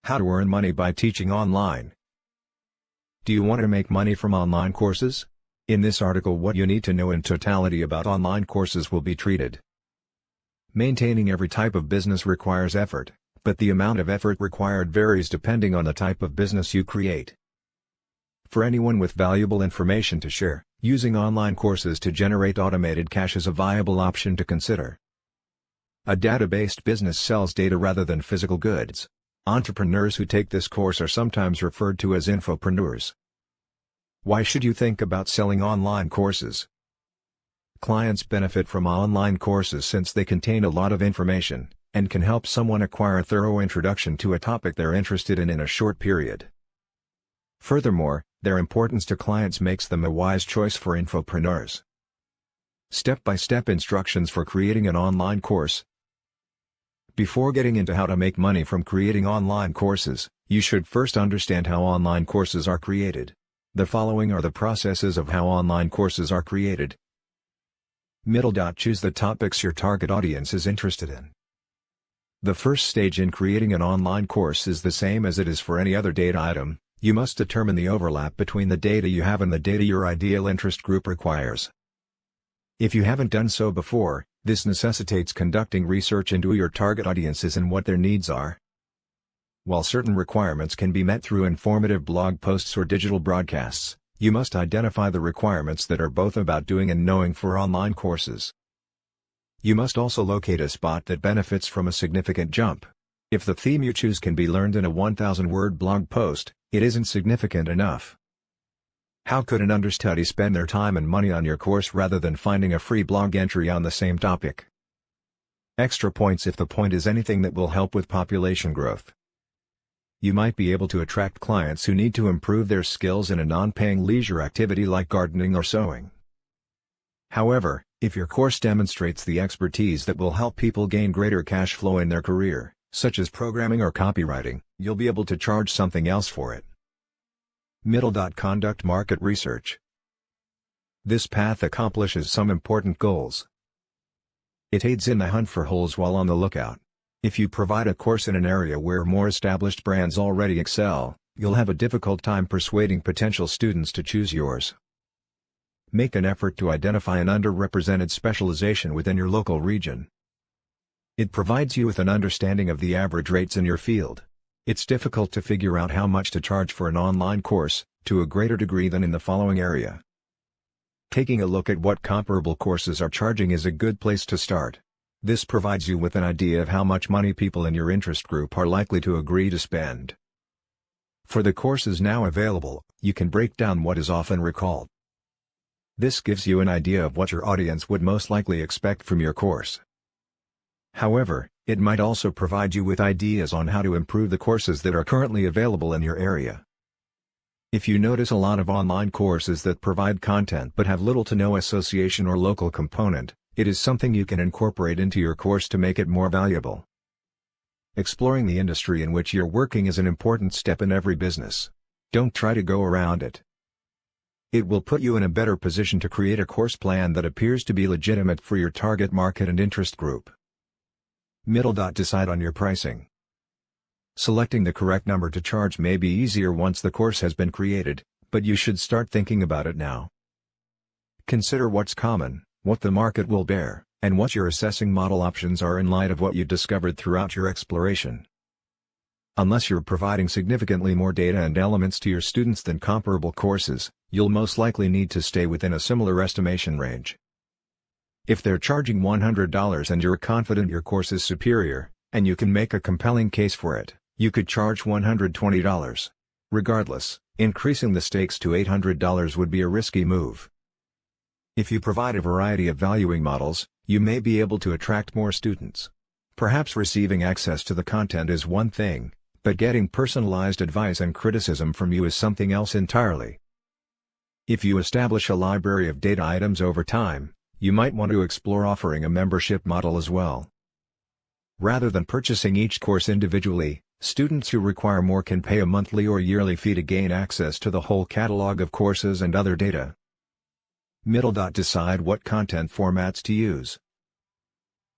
How to earn money by teaching online. Do you want to make money from online courses? In this article, what you need to know in totality about online courses will be treated. Maintaining every type of business requires effort, but the amount of effort required varies depending on the type of business you create. For anyone with valuable information to share, using online courses to generate automated cash is a viable option to consider. A data-based business sells data rather than physical goods. Entrepreneurs who take this course are sometimes referred to as infopreneurs. Why should you think about selling online courses? Clients benefit from online courses since they contain a lot of information, and can help someone acquire a thorough introduction to a topic they're interested in a short period. Furthermore, their importance to clients makes them a wise choice for infopreneurs. Step-by-step instructions for creating an online course. Before getting into how to make money from creating online courses, you should first understand how online courses are created. The following are the processes of how online courses are created. Choose the topics your target audience is interested in. The first stage in creating an online course is the same as it is for any other data item. You must determine the overlap between the data you have and the data your ideal interest group requires. If you haven't done so before, this necessitates conducting research into your target audiences and what their needs are. While certain requirements can be met through informative blog posts or digital broadcasts, you must identify the requirements that are both about doing and knowing for online courses. You must also locate a spot that benefits from a significant jump. If the theme you choose can be learned in a 1,000-word blog post, it isn't significant enough. How could an understudy spend their time and money on your course rather than finding a free blog entry on the same topic? Extra points if the point is anything that will help with population growth. You might be able to attract clients who need to improve their skills in a non-paying leisure activity like gardening or sewing. However, if your course demonstrates the expertise that will help people gain greater cash flow in their career, such as programming or copywriting, you'll be able to charge something else for it. Conduct market research. This path accomplishes some important goals. It aids in the hunt for holes while on the lookout. If you provide a course in an area where more established brands already excel, you'll have a difficult time persuading potential students to choose yours. Make an effort to identify an underrepresented specialization within your local region. It provides you with an understanding of the average rates in your field. It's difficult to figure out how much to charge for an online course, to a greater degree than in the following area. Taking a look at what comparable courses are charging is a good place to start. This provides you with an idea of how much money people in your interest group are likely to agree to spend. For the courses now available, you can break down what is often recalled. This gives you an idea of what your audience would most likely expect from your course. However, it might also provide you with ideas on how to improve the courses that are currently available in your area. If you notice a lot of online courses that provide content but have little to no association or local component, it is something you can incorporate into your course to make it more valuable. Exploring the industry in which you're working is an important step in every business. Don't try to go around it. It will put you in a better position to create a course plan that appears to be legitimate for your target market and interest group. Decide on your pricing. Selecting the correct number to charge may be easier once the course has been created, but you should start thinking about it now. Consider what's common, what the market will bear, and what your assessing model options are in light of what you discovered throughout your exploration. Unless you're providing significantly more data and elements to your students than comparable courses, you'll most likely need to stay within a similar estimation range. If they're charging $100 and you're confident your course is superior, and you can make a compelling case for it, you could charge $120. Regardless, increasing the stakes to $800 would be a risky move. If you provide a variety of valuing models, you may be able to attract more students. Perhaps receiving access to the content is one thing, but getting personalized advice and criticism from you is something else entirely. If you establish a library of data items over time, you might want to explore offering a membership model as well. Rather than purchasing each course individually, students who require more can pay a monthly or yearly fee to gain access to the whole catalog of courses and other data. Decide what content formats to use.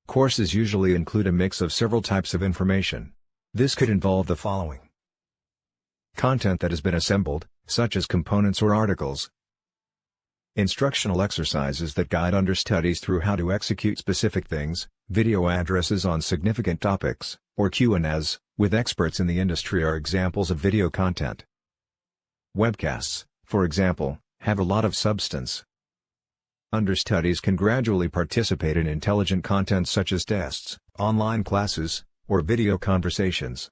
Courses usually include a mix of several types of information. This could involve the following: Content that has been assembled, such as components or articles. Instructional exercises that guide understudies through how to execute specific things, video addresses on significant topics, or Q&As, with experts in the industry are examples of video content. Webcasts, for example, have a lot of substance. Understudies can gradually participate in intelligent content such as tests, online classes, or video conversations.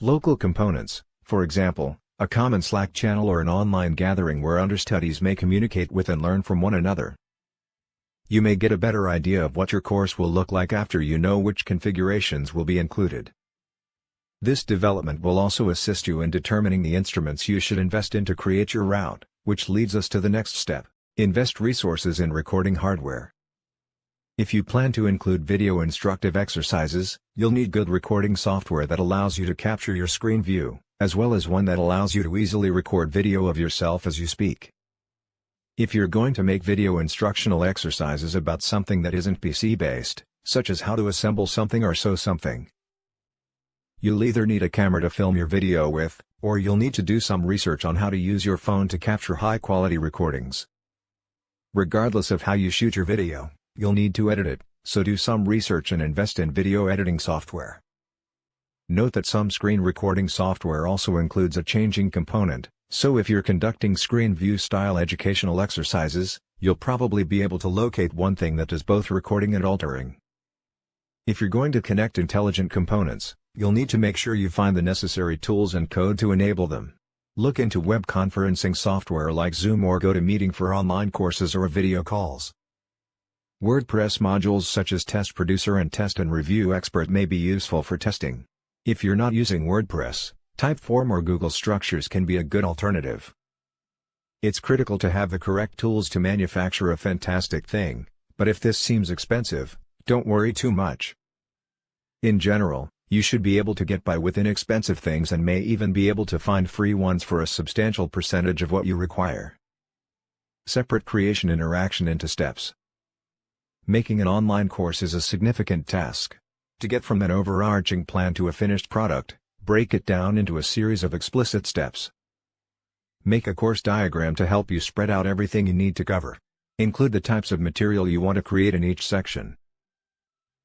Local components, for example, a common Slack channel or an online gathering where understudies may communicate with and learn from one another. You may get a better idea of what your course will look like after you know which configurations will be included. This development will also assist you in determining the instruments you should invest in to create your route, which leads us to the next step: invest resources in recording hardware. If you plan to include video instructive exercises, you'll need good recording software that allows you to capture your screen view, as well as one that allows you to easily record video of yourself as you speak. If you're going to make video instructional exercises about something that isn't PC-based, such as how to assemble something or sew something, you'll either need a camera to film your video with, or you'll need to do some research on how to use your phone to capture high-quality recordings. Regardless of how you shoot your video, you'll need to edit it, so do some research and invest in video editing software. Note that some screen recording software also includes a changing component, so if you're conducting screen view style educational exercises, you'll probably be able to locate one thing that does both recording and altering. If you're going to connect intelligent components, you'll need to make sure you find the necessary tools and code to enable them. Look into web conferencing software like Zoom or GoToMeeting for online courses or video calls. WordPress modules such as Test Producer and Test and Review Expert may be useful for testing. If you're not using WordPress, Typeform or Google Structures can be a good alternative. It's critical to have the correct tools to manufacture a fantastic thing, but if this seems expensive, don't worry too much. In general, you should be able to get by with inexpensive things and may even be able to find free ones for a substantial percentage of what you require. Separate creation interaction into steps. Making an online course is a significant task. To get from an overarching plan to a finished product, break it down into a series of explicit steps. Make a course diagram to help you spread out everything you need to cover. Include the types of material you want to create in each section.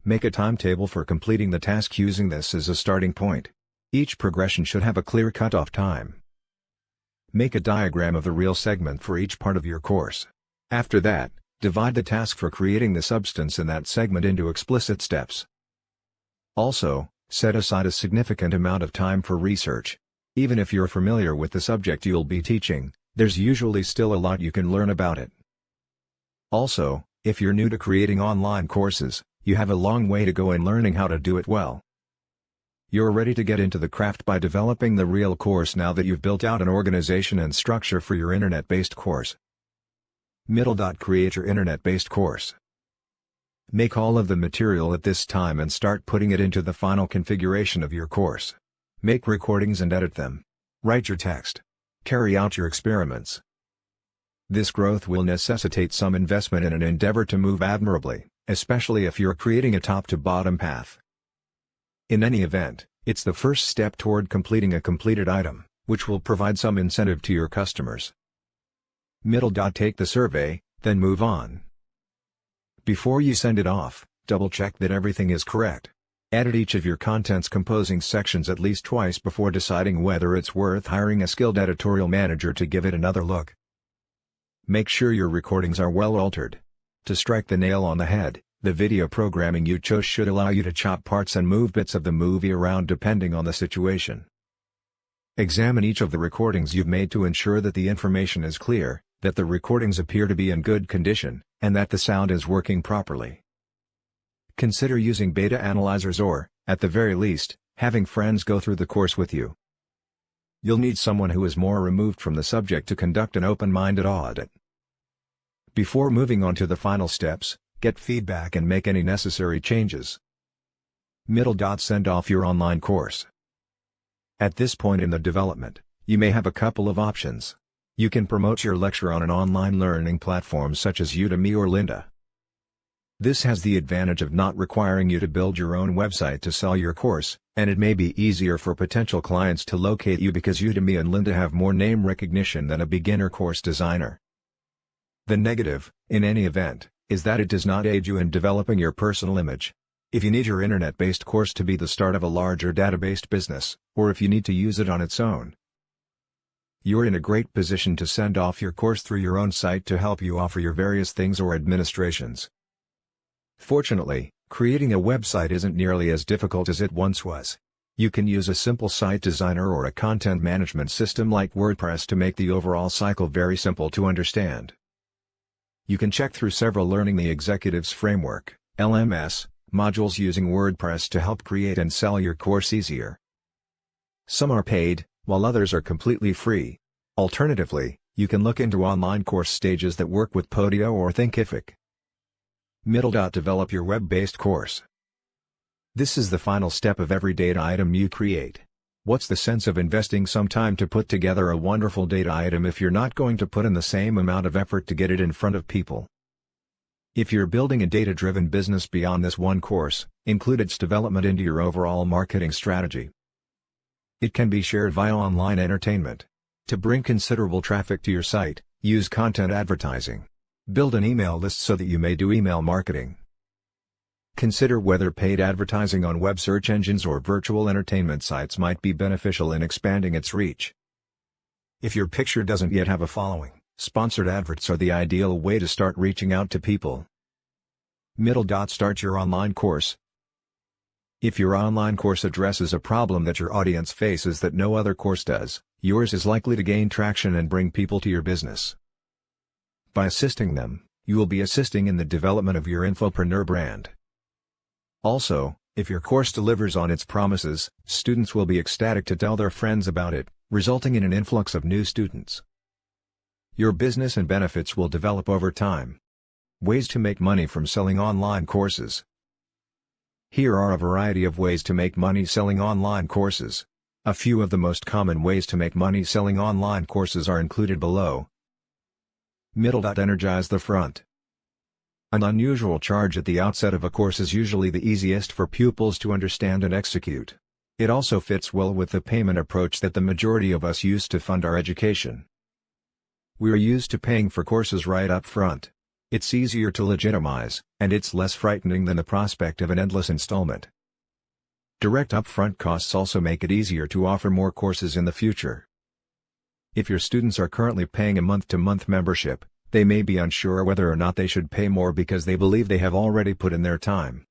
Make a timetable for completing the task using this as a starting point. Each progression should have a clear cutoff time. Make a diagram of the real segment for each part of your course. After that, divide the task for creating the substance in that segment into explicit steps. Also, set aside a significant amount of time for research. Even if you're familiar with the subject you'll be teaching, there's usually still a lot you can learn about it. Also, if you're new to creating online courses, you have a long way to go in learning how to do it well. You're ready to get into the craft by developing the real course now that you've built out an organization and structure for your internet-based course. Create your internet-based course. Make all of the material at this time and start putting it into the final configuration of your course. Make recordings and edit them. Write your text. Carry out your experiments. This growth will necessitate some investment in an endeavor to move admirably, especially if you're creating a top-to-bottom path. In any event, it's the first step toward completing a completed item, which will provide some incentive to your customers. Take the survey, then move on. Before you send it off, double-check that everything is correct. Edit each of your content's composing sections at least twice before deciding whether it's worth hiring a skilled editorial manager to give it another look. Make sure your recordings are well altered. To strike the nail on the head, the video programming you chose should allow you to chop parts and move bits of the movie around depending on the situation. Examine each of the recordings you've made to ensure that the information is clear, that the recordings appear to be in good condition, and that the sound is working properly. Consider using beta analyzers or, at the very least, having friends go through the course with you. You'll need someone who is more removed from the subject to conduct an open-minded audit. Before moving on to the final steps, get feedback and make any necessary changes. Send off your online course. At this point in the development, you may have a couple of options. You can promote your lecture on an online learning platform such as Udemy or Lynda. This has the advantage of not requiring you to build your own website to sell your course, and it may be easier for potential clients to locate you because Udemy and Lynda have more name recognition than a beginner course designer. The negative, in any event, is that it does not aid you in developing your personal image. If you need your internet-based course to be the start of a larger database business, or if you need to use it on its own, you're in a great position to send off your course through your own site to help you offer your various things or administrations. Fortunately, creating a website isn't nearly as difficult as it once was. You can use a simple site designer or a content management system like WordPress to make the overall cycle very simple to understand. You can check through several Learning the Executives Framework (LMS) modules using WordPress to help create and sell your course easier. Some are paid, while others are completely free. Alternatively, you can look into online course stages that work with Podio or Thinkific. Develop your web-based course. This is the final step of every data item you create. What's the sense of investing some time to put together a wonderful data item if you're not going to put in the same amount of effort to get it in front of people? If you're building a data-driven business beyond this one course, include its development into your overall marketing strategy. It can be shared via online entertainment. To bring considerable traffic to your site, use content advertising. Build an email list so that you may do email marketing. Consider whether paid advertising on web search engines or virtual entertainment sites might be beneficial in expanding its reach. If your picture doesn't yet have a following, sponsored adverts are the ideal way to start reaching out to people. Start your online course. If your online course addresses a problem that your audience faces that no other course does, yours is likely to gain traction and bring people to your business. By assisting them, you will be assisting in the development of your infopreneur brand. Also, if your course delivers on its promises, students will be ecstatic to tell their friends about it, resulting in an influx of new students. Your business and benefits will develop over time. Ways to make money from selling online courses. Here are a variety of ways to make money selling online courses. A few of the most common ways to make money selling online courses are included below. Energize the front. An unusual charge at the outset of a course is usually the easiest for pupils to understand and execute. It also fits well with the payment approach that the majority of us use to fund our education. We are used to paying for courses right up front. It's easier to legitimize, and it's less frightening than the prospect of an endless installment. Direct upfront costs also make it easier to offer more courses in the future. If your students are currently paying a month-to-month membership, they may be unsure whether or not they should pay more because they believe they have already put in their time.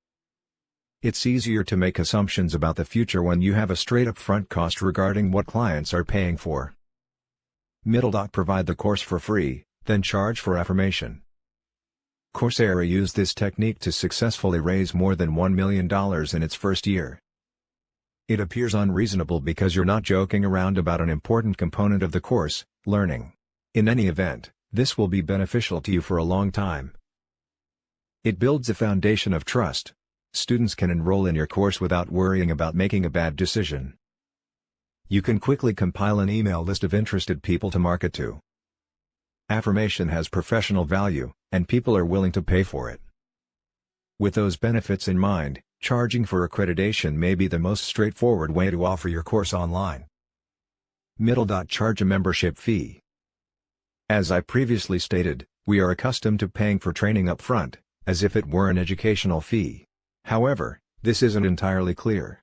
It's easier to make assumptions about the future when you have a straight upfront cost regarding what clients are paying for. Provide the course for free, then charge for affirmation. Coursera used this technique to successfully raise more than $1 million in its first year. It appears unreasonable because you're not joking around about an important component of the course, learning. In any event, this will be beneficial to you for a long time. It builds a foundation of trust. Students can enroll in your course without worrying about making a bad decision. You can quickly compile an email list of interested people to market to. Affirmation has professional value, and people are willing to pay for it. With those benefits in mind, charging for accreditation may be the most straightforward way to offer your course online. Charge a membership fee. As I previously stated, we are accustomed to paying for training up front, as if it were an educational fee. However, this isn't entirely clear.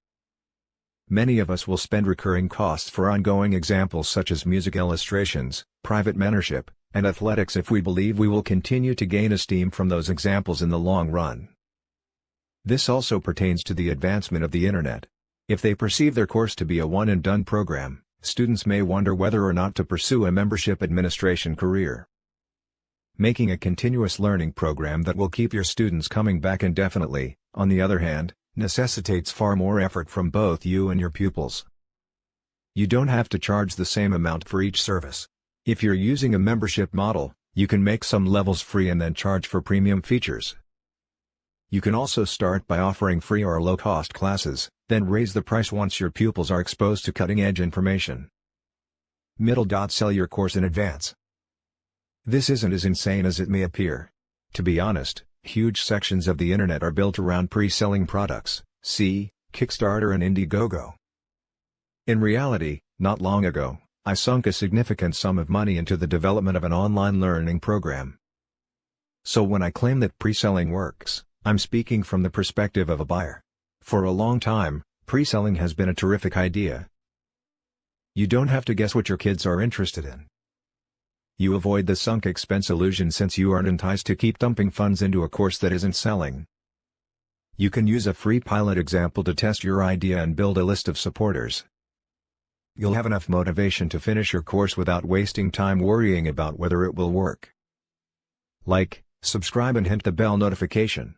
Many of us will spend recurring costs for ongoing examples such as music illustrations, private mentorship, and athletics if we believe we will continue to gain esteem from those examples in the long run. This also pertains to the advancement of the Internet. If they perceive their course to be a one-and-done program, students may wonder whether or not to pursue a membership administration career. Making a continuous learning program that will keep your students coming back indefinitely, on the other hand, necessitates far more effort from both you and your pupils. You don't have to charge the same amount for each service. If you're using a membership model, you can make some levels free and then charge for premium features. You can also start by offering free or low-cost classes, then raise the price once your pupils are exposed to cutting-edge information. Sell your course in advance. This isn't as insane as it may appear. To be honest, Huge sections of the internet are built around pre-selling products, see Kickstarter and Indiegogo. In reality, not long ago, I sunk a significant sum of money into the development of an online learning program. So when I claim that pre-selling works, I'm speaking from the perspective of a buyer. For a long time, pre-selling has been a terrific idea. You don't have to guess what your kids are interested in. You avoid the sunk expense illusion since you aren't enticed to keep dumping funds into a course that isn't selling. You can use a free pilot example to test your idea and build a list of supporters. You'll have enough motivation to finish your course without wasting time worrying about whether it will work. Like, subscribe and hit the bell notification.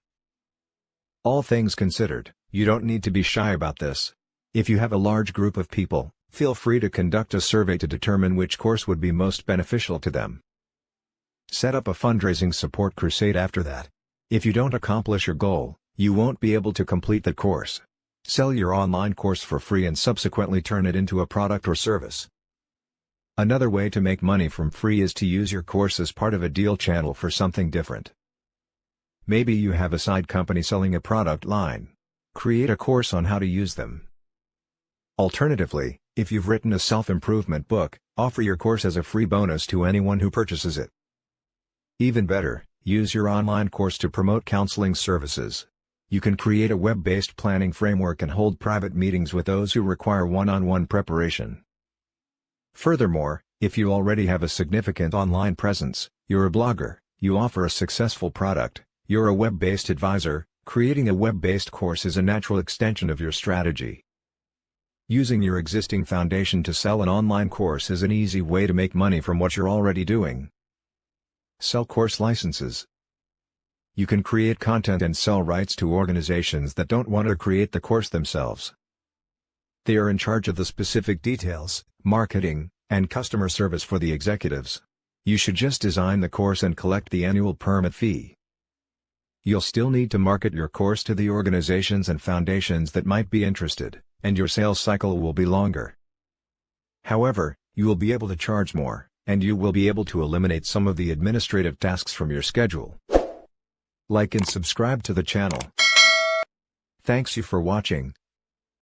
All things considered, you don't need to be shy about this. If you have a large group of people, feel free to conduct a survey to determine which course would be most beneficial to them. Set up a fundraising support crusade after that. If you don't accomplish your goal, you won't be able to complete the course. Sell your online course for free and subsequently turn it into a product or service. Another way to make money from free is to use your course as part of a deal channel for something different. Maybe you have a side company selling a product line. Create a course on how to use them. Alternatively, if you've written a self-improvement book, offer your course as a free bonus to anyone who purchases it. Even better, use your online course to promote counseling services. You can create a web-based planning framework and hold private meetings with those who require one-on-one preparation. Furthermore, if you already have a significant online presence, you're a blogger, you offer a successful product, you're a web-based advisor, creating a web-based course is a natural extension of your strategy. Using your existing foundation to sell an online course is an easy way to make money from what you're already doing. Sell course licenses. You can create content and sell rights to organizations that don't want to create the course themselves. They are in charge of the specific details, marketing, and customer service for the executives. You should just design the course and collect the annual permit fee. You'll still need to market your course to the organizations and foundations that might be interested, and your sales cycle will be longer. However, you will be able to charge more, and you will be able to eliminate some of the administrative tasks from your schedule. Like and subscribe to the channel. Thanks you for watching.